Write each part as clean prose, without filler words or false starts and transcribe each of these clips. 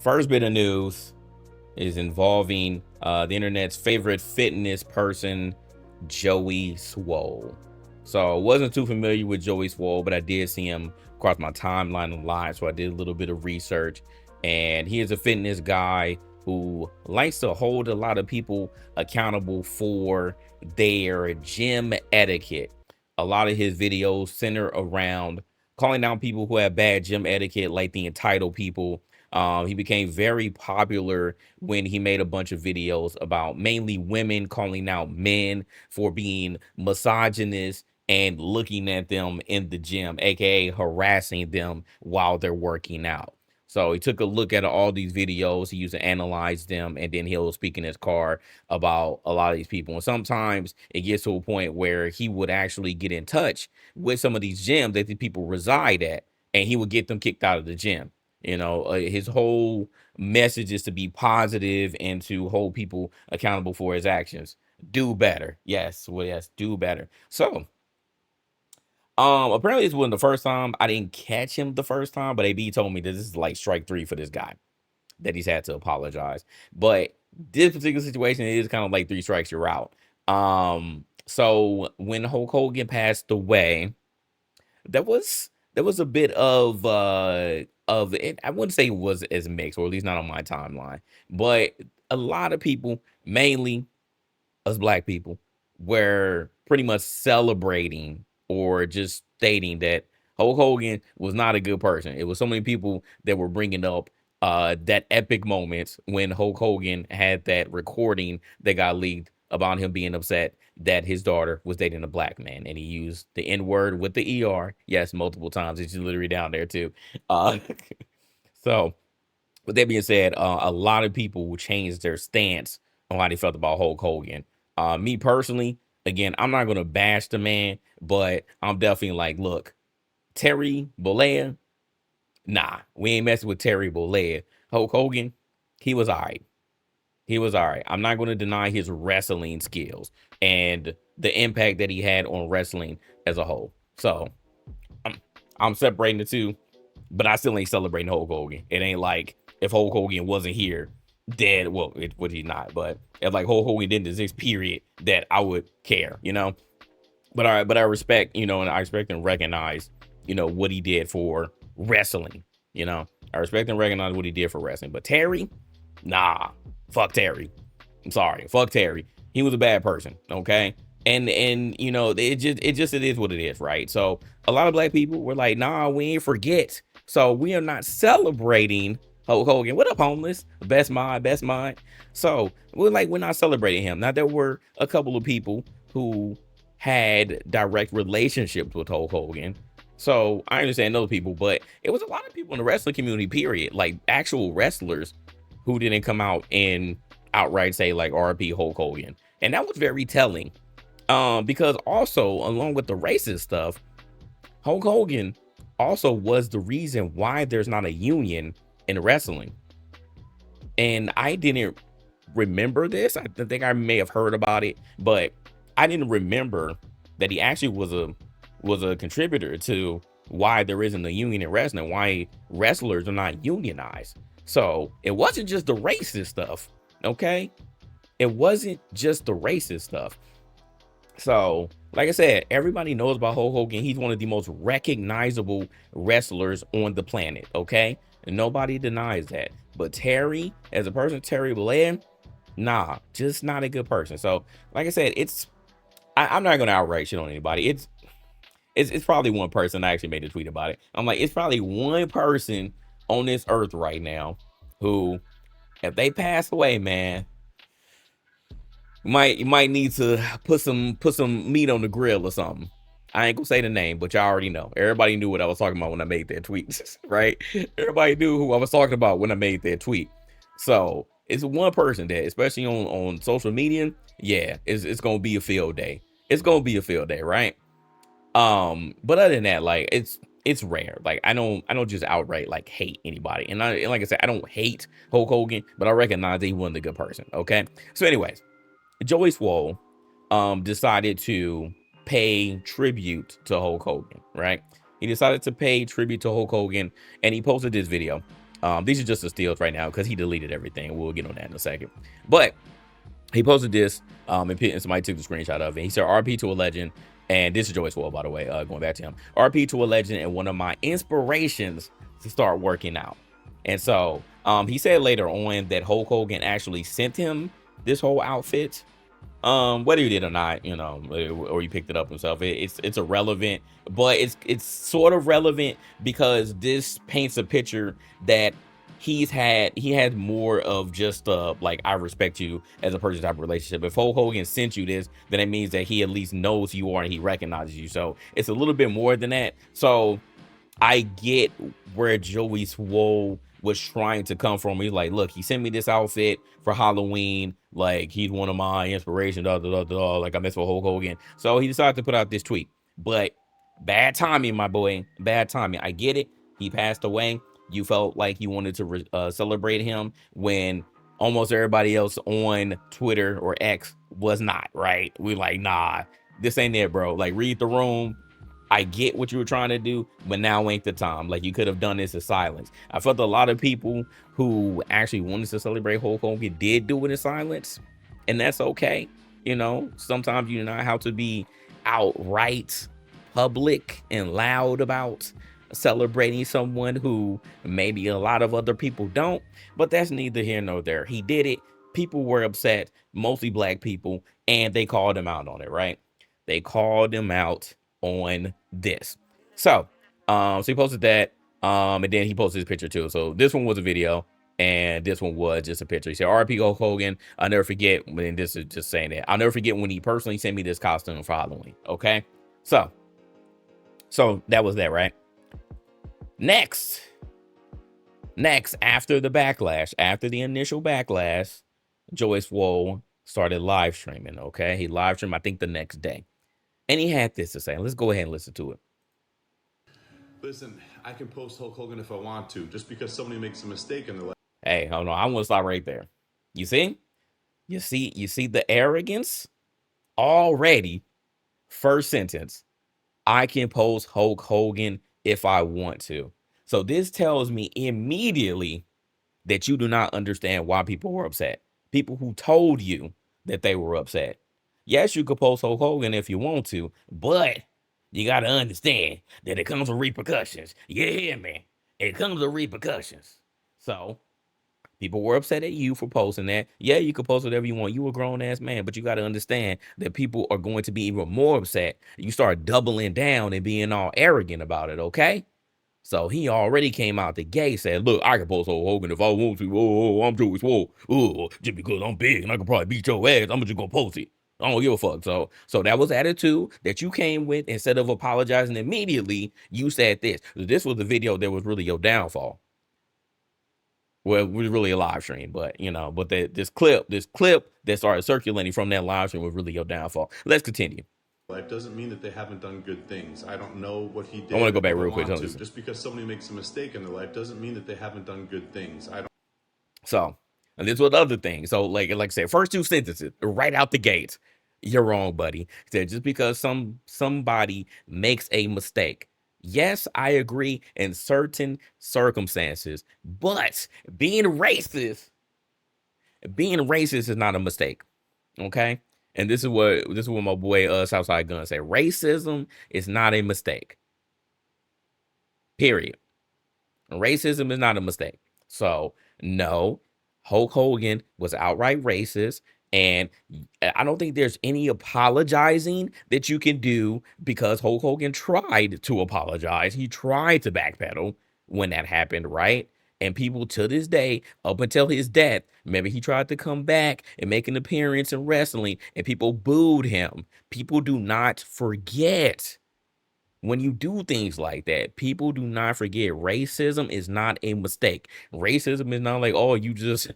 First bit of news is involving the internet's favorite fitness person, Joey Swoll. So I wasn't too familiar with Joey Swoll, but I did see him across my timeline online. So I did a little bit of research, and he is a fitness guy who likes to hold a lot of people accountable for their gym etiquette. A lot of his videos center around calling down people who have bad gym etiquette, like the entitled people. He became very popular when he made a bunch of videos about mainly women calling out men for being misogynist and looking at them in the gym, aka harassing them while they're working out. So he took a look at all these videos, he used to analyze them, and then he'll speak in his car about a lot of these people. And sometimes it gets to a point where he would actually get in touch with some of these gyms that the people reside at, and he would get them kicked out of the gym. His whole message is to be positive and to hold people accountable for his actions. Do better. Yes, well, yes, do better. So, apparently this wasn't the first time. I didn't catch him the first time, but AB told me that this is like strike three for this guy, that he's had to apologize. But this particular situation is kind of like three strikes, you're out. So when Hulk Hogan passed away, there was a bit of it. I wouldn't say it was as mixed, or at least not on my timeline, but a lot of people, mainly us black people, were pretty much celebrating or just stating that Hulk Hogan was not a good person. It was so many people that were bringing up that epic moments when Hulk Hogan had that recording that got leaked about him being upset that his daughter was dating a black man, and he used the N word with the ER, yes, multiple times. It's literally down there too. Uh, so with that being said, a lot of people changed their stance on how they felt about Hulk Hogan. Me personally, again, I'm not gonna bash the man, but I'm definitely like, look, Terry Bollea, nah, we ain't messing with Terry Bollea. Hulk Hogan, he was all right. He was all right. I'm not going to deny his wrestling skills and the impact that he had on wrestling as a whole. So I'm, I'm separating the two, but I still ain't celebrating Hulk Hogan. It ain't like if Hulk Hogan wasn't here, dead. Well, it would he not, but if like Hulk Hogan didn't exist, period, that I would care. But I respect, and I respect and recognize, what he did for wrestling. I respect and recognize what he did for wrestling. But Terry, nah, fuck Terry. I'm sorry, fuck Terry. He was a bad person, okay? And it is what it is, right? So a lot of black people were like, nah, we ain't forget. So we are not celebrating Hulk Hogan. What up, homeless? Best mind, best mind. So we're not celebrating him. Now there were a couple of people who had direct relationships with Hulk Hogan. So I understand those people, but it was a lot of people in the wrestling community, period, like actual wrestlers who didn't come out and outright say like RP Hulk Hogan. And that was very telling. Because also, along with the racist stuff, Hulk Hogan also was the reason why there's not a union in wrestling. And I didn't remember this. I think I may have heard about it, but I didn't remember that he actually was a contributor to why there isn't a union in wrestling, why wrestlers are not unionized. So it wasn't just the racist stuff, okay? It wasn't just the racist stuff. So, like I said, everybody knows about Hulk Hogan. He's one of the most recognizable wrestlers on the planet, okay? And nobody denies that. But Terry, as a person, Terry Bollea, nah, just not a good person. So, like I said, I'm not gonna outright shit on anybody. It's probably one person. I actually made a tweet about it. I'm like, it's probably one person on this earth right now who, if they pass away, man, you might need to put some meat on the grill or something. I ain't gonna say the name, but y'all already know. Everybody knew what I was talking about when I made that tweet, right? Everybody knew who I was talking about when I made that tweet. So it's one person that, especially on social media, yeah, it's gonna be a field day. It's gonna be a field day, right? But other than that, like it's rare. Like I don't just outright like hate anybody. And like I said, I don't hate Hulk Hogan, but I recognize that he wasn't a good person. Okay. So, anyways, Joey Swoll decided to pay tribute to Hulk Hogan, right? He decided to pay tribute to Hulk Hogan, and he posted this video. These are just the steals right now because he deleted everything. We'll get on that in a second. But he posted this, and somebody took the screenshot of it. He said, RP to a legend, and this is Joey Swoll, by the way, going back to him. RP to a legend and one of my inspirations to start working out. And so he said later on that Hulk Hogan actually sent him this whole outfit. Whether he did or not, you know, or he picked it up himself, it's irrelevant, but it's sort of relevant because this paints a picture that he had more of just like, I respect you as a person type of relationship. If Hulk Hogan sent you this, then it means that he at least knows who you are and he recognizes you. So it's a little bit more than that. So I get where Joey Swoll was trying to come from. He's like, look, he sent me this outfit for Halloween. Like, he's one of my inspirations. Like, I mess with Hulk Hogan. So he decided to put out this tweet. But bad timing, my boy. Bad timing. I get it. He passed away. You felt like you wanted to celebrate him when almost everybody else on Twitter or X was not, right? We like, nah, this ain't it, bro. Like, read the room. I get what you were trying to do, but now ain't the time. Like, you could have done this in silence. I felt a lot of people who actually wanted to celebrate Hulk Hogan did do it in silence, and that's okay. You know, sometimes you know how to be outright public and loud about celebrating someone who maybe a lot of other people don't, but that's neither here nor there. He did it. People were upset, mostly black people, and they called him out on it, right? They called him out on this. So he posted that, and then he posted his picture too. So this one was a video, and this one was just a picture. He said, RP Hulk Hogan, I'll never forget, and this is just saying that, I'll never forget when he personally sent me this costume for Halloween. Okay, so that was that, right? Next, after the backlash, after the initial backlash, Joey Swoll started live streaming. Okay, he live streamed, I think, the next day, and he had this to say. Let's go ahead and listen to it. Listen, I can post Hulk Hogan if I want to. Just because somebody makes a mistake in their life. Hey, hold on. I want to stop right there. You see? You see the arrogance already. First sentence. I can post Hulk Hogan if I want to. So this tells me immediately that you do not understand why people were upset. People who told you that they were upset. Yes, you could post Hulk Hogan if you want to, but you got to understand that it comes with repercussions. You hear me? It comes with repercussions. So people were upset at you for posting that. Yeah, you can post whatever you want. You a grown ass man, but you got to understand that people are going to be even more upset. You start doubling down and being all arrogant about it, okay? So he already came out the gate, said, look, I can post Hulk Hogan if I want to. Oh, I'm Joey Swoll. Oh, just because I'm big and I can probably beat your ass, I'm just gonna post it. I don't give a fuck. So that was attitude that you came with. Instead of apologizing immediately, you said this. This was the video that was really your downfall. Well, it was really a live stream, but you know, but this clip that started circulating from that live stream was really your downfall. Let's continue. Life doesn't mean that they haven't done good things. I don't know what he did. I want to go back real quick. Just because somebody makes a mistake in their life doesn't mean that they haven't done good things. I don't. So, and this was the other thing. So, like I said, first two sentences right out the gate, you're wrong, buddy. He said just because somebody makes a mistake. Yes, I agree in certain circumstances, but being racist is not a mistake. Okay? And this is what my boy Southside Gun said. Racism is not a mistake. Period. Racism is not a mistake. So, no, Hulk Hogan was outright racist. And I don't think there's any apologizing that you can do because Hulk Hogan tried to apologize. He tried to backpedal when that happened, right? And people to this day, up until his death, maybe he tried to come back and make an appearance in wrestling, and people booed him. People do not forget. When you do things like that, people do not forget racism is not a mistake. Racism is not like, oh, you just,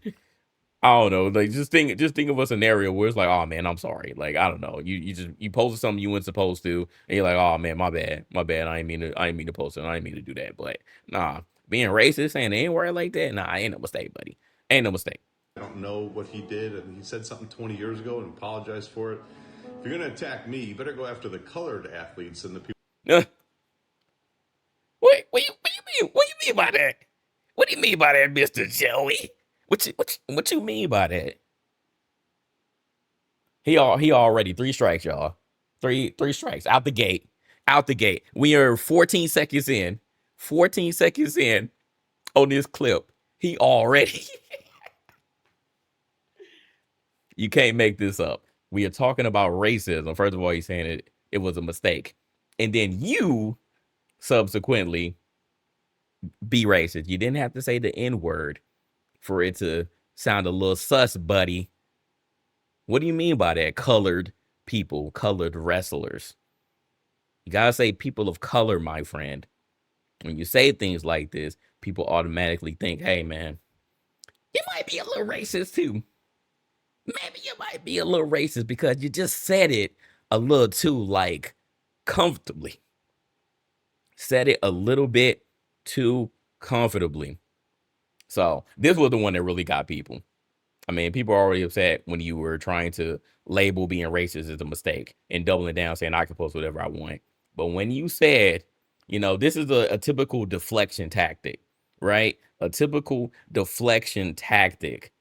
I don't know, like just think of a scenario where it's like, oh man, I'm sorry. Like, I don't know. You posted something you weren't supposed to, and you're like, oh man, my bad. I didn't mean to post it. I didn't mean to do that. But nah, being racist and ain't word like that, nah, ain't no mistake, buddy. Ain't no mistake. I don't know what he did, and he said something 20 years ago and apologized for it. If you're gonna attack me, you better go after the colored athletes and the people. What you mean? What you mean by that? What do you mean by that, Mr. Joey? What you mean by that? He already 3 strikes, y'all. Three strikes out the gate. Out the gate. We are 14 seconds in. 14 seconds in on this clip. He already. You can't make this up. We are talking about racism. First of all, he's saying it was a mistake. And then you subsequently be racist. You didn't have to say the N-word for it to sound a little sus, buddy. What do you mean by that? Colored people, colored wrestlers. You gotta say people of color, my friend. When you say things like this, people automatically think, hey, man, you might be a little racist too. Maybe you might be a little racist because you just said it a little too, like, comfortably. Said it a little bit too comfortably. So this was the one that really got people. I mean, people are already upset when you were trying to label being racist as a mistake and doubling down saying I can post whatever I want. But when you said, this is a typical deflection tactic, right? A typical deflection tactic.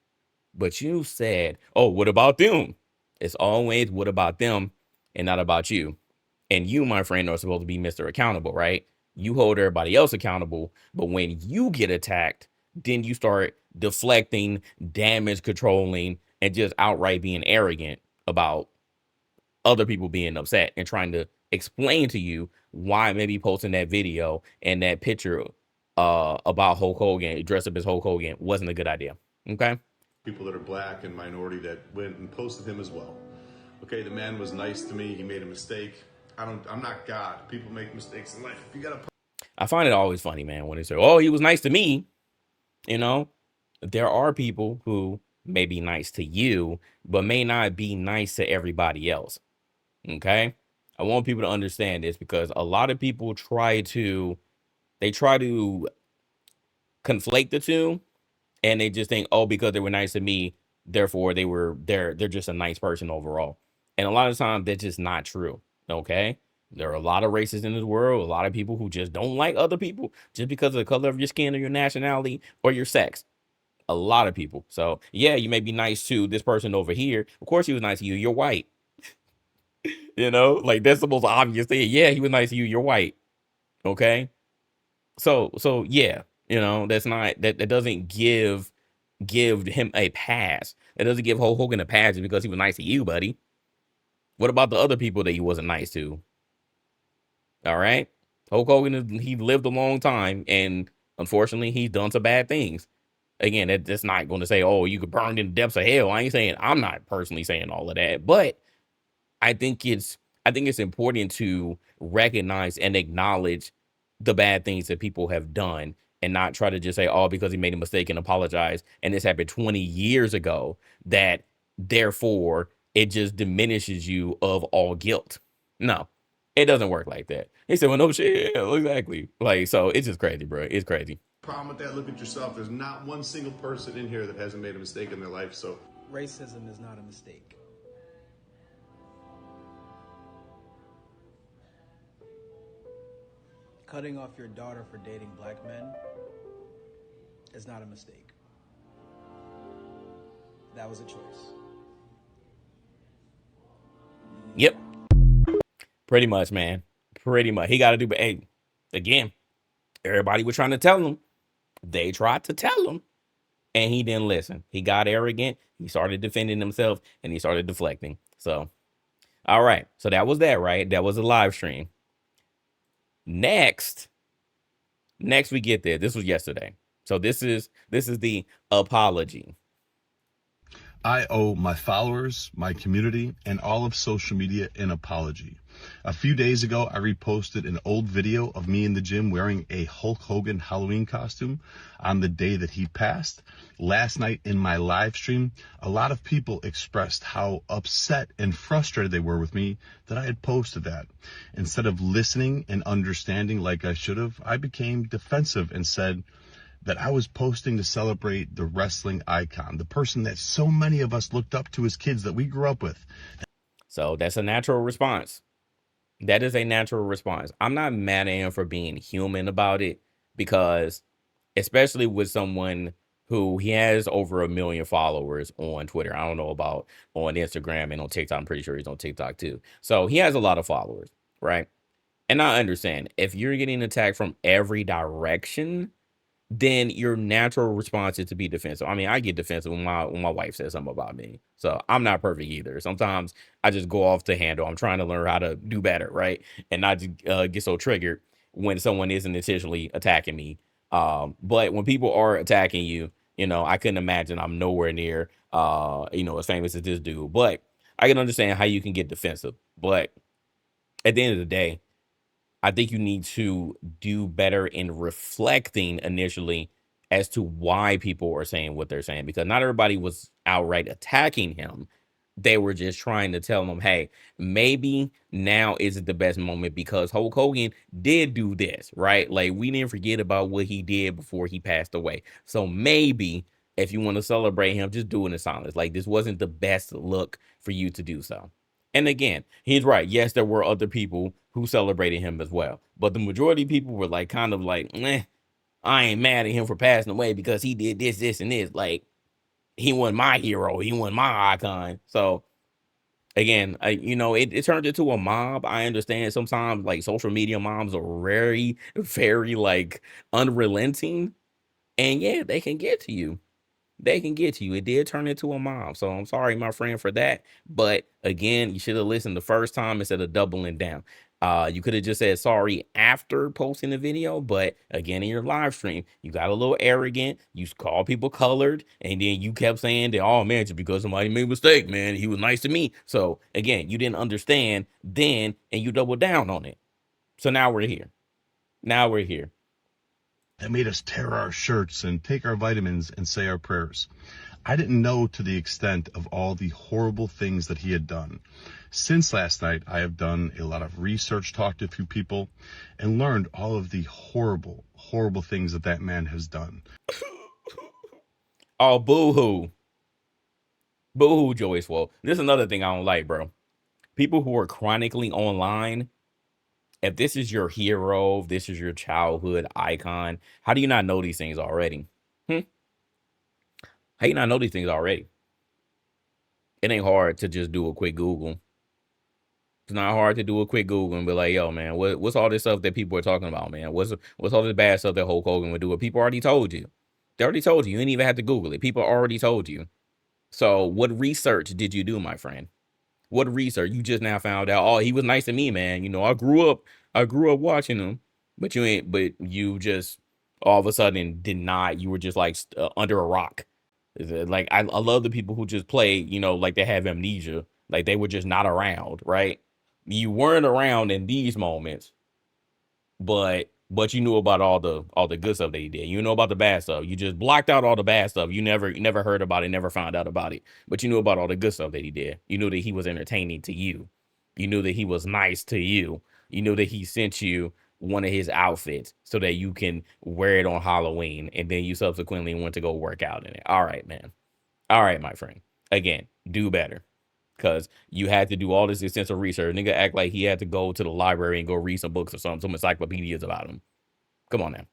But you said, oh, what about them? It's always what about them and not about you. And you, my friend, are supposed to be Mr. Accountable, right? You hold everybody else accountable. But when you get attacked, then you start deflecting, damage controlling, and just outright being arrogant about other people being upset and trying to explain to you why maybe posting that video and that picture about Hulk Hogan, dressed up as Hulk Hogan, wasn't a good idea. Okay? People that are black and minority that went and posted him as well. Okay, the man was nice to me. He made a mistake. I'm not God. People make mistakes in life. If you got a I find it always funny, man, when they say, oh, he was nice to me. There are people who may be nice to you, but may not be nice to everybody else. Okay? I want people to understand this because a lot of people try to conflate the two, and they just think, oh, because they were nice to me, therefore they're just a nice person overall. And a lot of times that's just not true. Okay? There are a lot of racists in this world, a lot of people who just don't like other people just because of the color of your skin or your nationality or your sex. A lot of people. So yeah, you may be nice to this person over here. Of course he was nice to you. You're white. Like that's the most obvious thing. Yeah, he was nice to you. You're white. Okay. So yeah, that's not that doesn't give him a pass. That doesn't give Hulk Hogan a pass just because he was nice to you, buddy. What about the other people that he wasn't nice to? All right. Hulk Hogan, he lived a long time, and unfortunately, he's done some bad things. Again, that's not going to say, oh, you could burn in the depths of hell. I'm not personally saying all of that, but I think it's important to recognize and acknowledge the bad things that people have done and not try to just say, oh, because he made a mistake and apologize. And this happened 20 years ago, that therefore it just diminishes you of all guilt. No, it doesn't work like that. He said, well, no shit. Yeah, exactly. Like, so it's just crazy, bro. It's crazy. problem with that, look at yourself. There's not one single person in here that hasn't made a mistake in their life. So racism is not a mistake. Cutting off your daughter for dating black men is not a mistake. That was a choice. Yep. Pretty much, man. Pretty much. He got to do, but hey, again, everybody was trying to tell him. They tried to tell him, and he didn't listen. He got arrogant. He started defending himself, and he started deflecting. So, all right. So that was that, right? That was a live stream. Next we get there. This was yesterday. So this is the apology. I owe my followers, my community, and all of social media an apology. A few days ago, I reposted an old video of me in the gym wearing a Hulk Hogan Halloween costume on the day that he passed. Last night in my live stream, a lot of people expressed how upset and frustrated they were with me that I had posted that. Instead of listening and understanding like I should have, I became defensive and said that I was posting to celebrate the wrestling icon, the person that so many of us looked up to as kids that we grew up with. So that's a natural response. That is a natural response. I'm not mad at him for being human about it, because especially with someone who he has over 1 million followers on Twitter. I don't know about on Instagram and on TikTok. I'm pretty sure he's on TikTok too. So he has a lot of followers, right? And I understand if you're getting attacked from every direction, then your natural response is to be defensive. I mean, I get defensive when my wife says something about me. So I'm not perfect either. Sometimes I just go off the handle. I'm trying to learn how to do better, right? And not to get so triggered when someone isn't intentionally attacking me. But when people are attacking you, I couldn't imagine I'm nowhere near as famous as this dude. But I can understand how you can get defensive. But at the end of the day, I think you need to do better in reflecting initially as to why people are saying what they're saying, because not everybody was outright attacking him. They were just trying to tell him, hey, maybe now isn't the best moment because Hulk Hogan did do this, right? Like, we didn't forget about what he did before he passed away. So maybe if you want to celebrate him, just do it in silence. Like, this wasn't the best look for you to do so. And again, he's right. Yes, there were other people who celebrated him as well. But the majority of people were like, kind of like, I ain't mad at him for passing away because he did this, this, and this. Like, he wasn't my hero. He wasn't my icon. So again, it turned into a mob. I understand sometimes like social media mobs are very, very like unrelenting. And yeah, they can get to you. They can get to you. It did turn into a mob. So I'm sorry, my friend, for that. But again, you should have listened the first time instead of doubling down. You could have just said sorry after posting the video, but again, in your live stream, you got a little arrogant. You called people colored, and then you kept saying that, oh man, just because somebody made a mistake, man, he was nice to me. So again, you didn't understand then, and you doubled down on it. So now we're here. Now we're here. That made us tear our shirts and take our vitamins and say our prayers. I didn't know to the extent of all the horrible things that he had done. Since last night, I have done a lot of research, talked to a few people, and learned all of the horrible, horrible things that man has done. Oh, boo-hoo. Boo-hoo, Joey Swoll. This is another thing I don't like, bro. People who are chronically online, if this is your hero, if this is your childhood icon, how do you not know these things already? How you not know these things already? It ain't hard to just do a quick Google. It's not hard to do a quick Google and be like, yo, man, what's all this stuff that people are talking about, man? What's all this bad stuff that Hulk Hogan would do? People already told you. They already told you. You didn't even have to Google it. People already told you. So what research did you do, my friend? What research? You just now found out, oh, he was nice to me, man. I grew up watching him. But you just all of a sudden did not. You were just like under a rock. Like, I love the people who just play, like they have amnesia. Like they were just not around, right? You weren't around in these moments, but you knew about all the good stuff that he did. You know about the bad stuff. You just blocked out all the bad stuff. You never heard about it, never found out about it. But you knew about all the good stuff that he did. You knew that he was entertaining to you. You knew that he was nice to you. You knew that he sent you one of his outfits so that you can wear it on Halloween, and then you subsequently went to go work out in it. All right, man. All right, my friend. Again, do better. Because you had to do all this extensive research. Nigga act like he had to go to the library and go read some books or something, some encyclopedias about him. Come on now.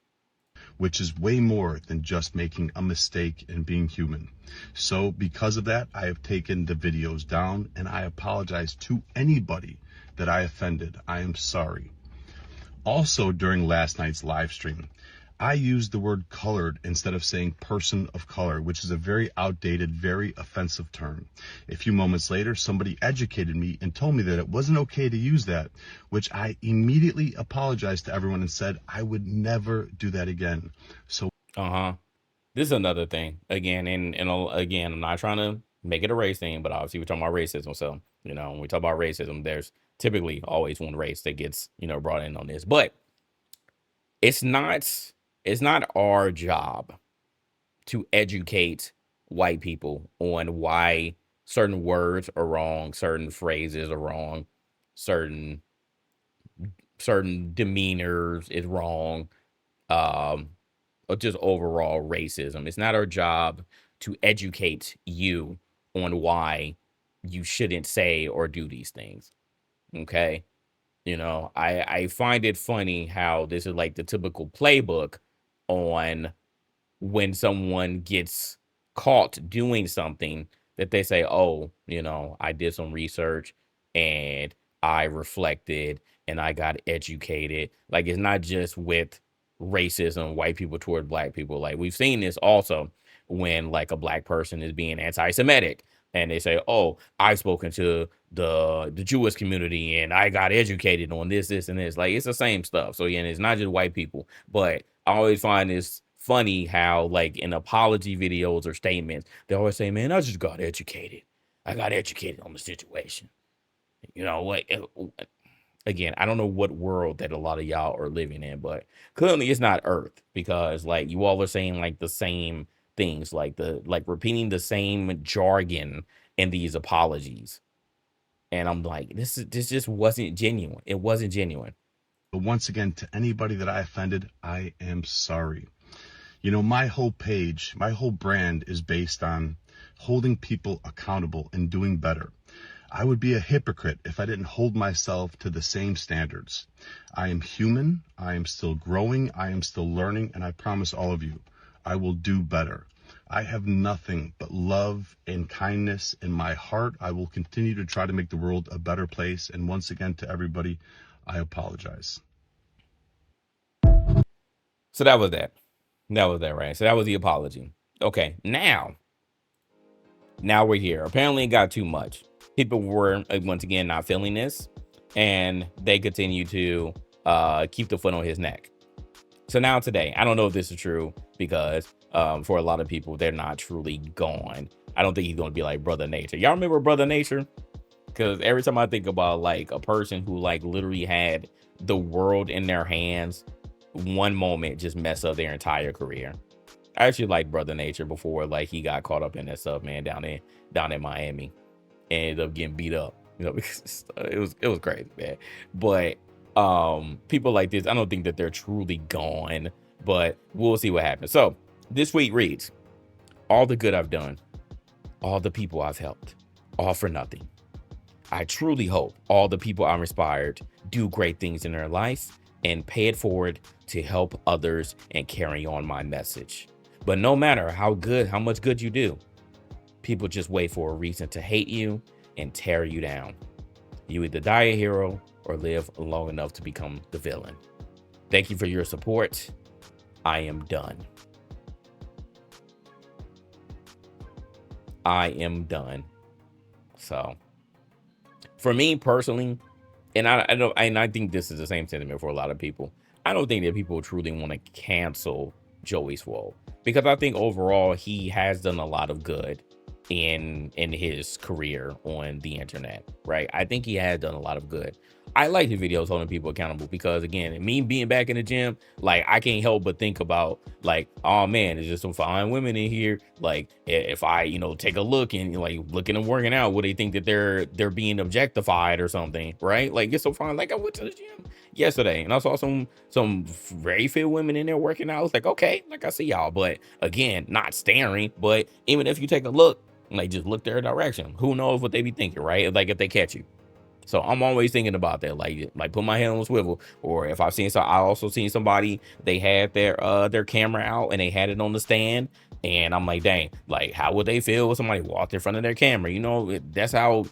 Which is way more than just making a mistake and being human. So because of that, I have taken the videos down, and I apologize to anybody that I offended. I am sorry. Also, during last night's live stream, I used the word colored instead of saying person of color, which is a very outdated, very offensive term. A few moments later, somebody educated me and told me that it wasn't okay to use that, which I immediately apologized to everyone and said I would never do that again. So, this is another thing. Again, and again, I'm not trying to make it a race thing, but obviously we're talking about racism. So, when we talk about racism, there's typically always one race that gets, brought in on this. But it's not our job to educate white people on why certain words are wrong, certain phrases are wrong, certain demeanors is wrong, or just overall racism. It's not our job to educate you on why you shouldn't say or do these things. Okay? I find it funny how this is like the typical playbook on when someone gets caught doing something that they say, oh, I did some research and I reflected and I got educated. Like, it's not just with racism, white people toward black people. Like, we've seen this also when like a black person is being anti-Semitic and they say, oh, I've spoken to the Jewish community and I got educated on this and this. Like, it's the same stuff. So again, it's not just white people, but I always find this funny how like in apology videos or statements, they always say, man, I just got educated. I got educated on the situation. What? Again, I don't know what world that a lot of y'all are living in, but clearly it's not Earth because like you all are saying like the same things, like repeating the same jargon in these apologies. And I'm like, this just wasn't genuine. It wasn't genuine. But once again, to anybody that I offended, I am sorry. My whole page, my whole brand is based on holding people accountable and doing better. I would be a hypocrite if I didn't hold myself to the same standards. I am human. I am still growing. I am still learning. And I promise all of you, I will do better. I have nothing but love and kindness in my heart. I will continue to try to make the world a better place. And once again, to everybody, I apologize. So that was that. That was that, right? So that was the apology. Okay, now we're here. Apparently, it got too much. People were once again not feeling this, and they continue to keep the foot on his neck. So now today, I don't know if this is true because for a lot of people, they're not truly gone. I don't think he's going to be like Brother Nature. Y'all remember Brother Nature? Because every time I think about like a person who like literally had the world in their hands, one moment just mess up their entire career. I actually liked Brother Nature before like he got caught up in that stuff, man, down in Miami, and ended up getting beat up, because it was crazy, man. But people like this, I don't think that they're truly gone, but we'll see what happens. So this tweet reads, all the good I've done, all the people I've helped, all for nothing. I truly hope all the people I've inspired do great things in their life and pay it forward to help others and carry on my message. But no matter how much good you do, people just wait for a reason to hate you and tear you down. You either die a hero or live long enough to become the villain. Thank you for your support. I am done. I am done. So, for me personally, and I think this is the same sentiment for a lot of people. I don't think that people truly want to cancel Joey Swoll because I think overall he has done a lot of good in his career on the internet, right? I think he has done a lot of good. I like the videos holding people accountable because again, me being back in the gym, like I can't help but think about like, oh man, there's just some fine women in here. Like if I, take a look and like looking and working out, would they think that they're being objectified or something, right? Like it's so fine. Like I went to the gym yesterday and I saw some very fit women in there working out. I was like, okay, like I see y'all, but again, not staring. But even if you take a look, like just look their direction, who knows what they be thinking, right? Like if they catch you. So I'm always thinking about that, like put my head on a swivel. Or if I've seen, so I also seen somebody, they had their camera out and they had it on the stand, and I'm like, dang, like how would they feel if somebody walked in front of their camera? That's how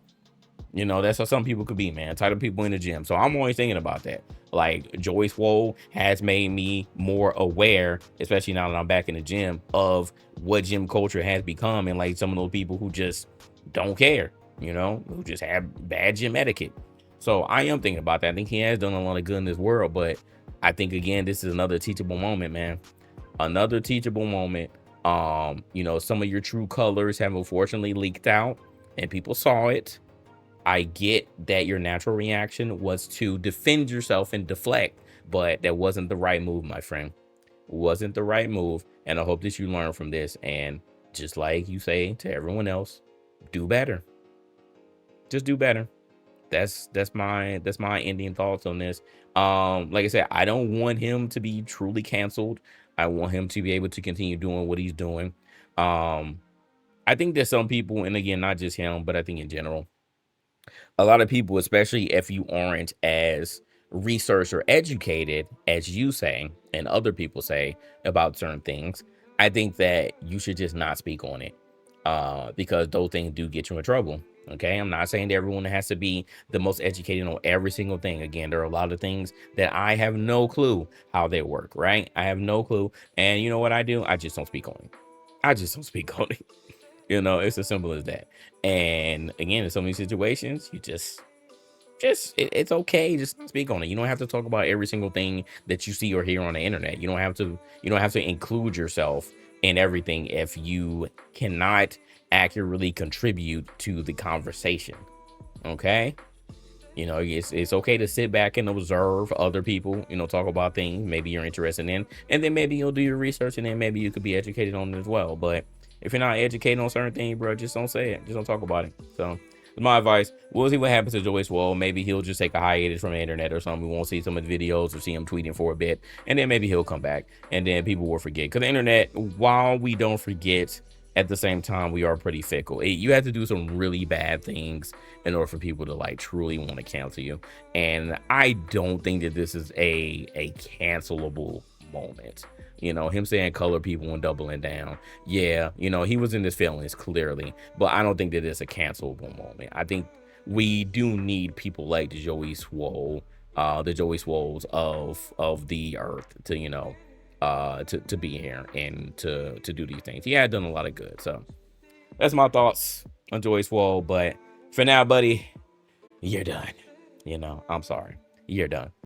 some people could be, man. Type of people in the gym. So I'm always thinking about that. Like Joey Swoll has made me more aware, especially now that I'm back in the gym, of what gym culture has become, and like some of those people who just don't care, who just have bad gym etiquette. So I am thinking about that. I think he has done a lot of good in this world, but I think again, this is another teachable moment, man. Another teachable moment. Some of your true colors have unfortunately leaked out and people saw it. I get that your natural reaction was to defend yourself and deflect, but that wasn't the right move, my friend. Wasn't the right move. And I hope that you learn from this. And just like you say to everyone else, do better. Just do better. That's my ending thoughts on this. Like I said, I don't want him to be truly canceled. I want him to be able to continue doing what he's doing. I think that some people, and again, not just him, but I think in general, a lot of people, especially if you aren't as researched or educated as you say and other people say about certain things, I think that you should just not speak on it, because those things do get you in trouble. Okay, I'm not saying that everyone has to be the most educated on every single thing. Again, there are a lot of things that I have no clue how they work, right? I have no clue. And you know what I do? I just don't speak on it. I just don't speak on it. It's as simple as that. And again, in so many situations, you it's okay, just speak on it. You don't have to talk about every single thing that you see or hear on the internet. You don't have to include yourself in everything if you cannot accurately contribute to the conversation. Okay, it's okay to sit back and observe other people, talk about things maybe you're interested in, and then maybe you'll do your research, and then maybe you could be educated on it as well. But if you're not educated on certain things, bro, just don't say it. Just don't talk about it. So that's my advice. We'll see what happens to Joey Swoll. Maybe he'll just take a hiatus from the internet or something. We won't see some of the videos or see him tweeting for a bit, and then maybe he'll come back, and then people will forget. Because the internet, while we don't forget, at the same time, we are pretty fickle. You have to do some really bad things in order for people to like truly want to cancel you. And I don't think that this is a cancelable moment. Him saying color people and doubling down. Yeah, he was in his feelings clearly, but I don't think that it's a cancelable moment. I think we do need people like the Joey Swoll, the Joey Swolls of the earth to to be here and to do these things. He had done a lot of good. So that's my thoughts on Joey Swoll. But for now, buddy, you're done. I'm sorry. You're done.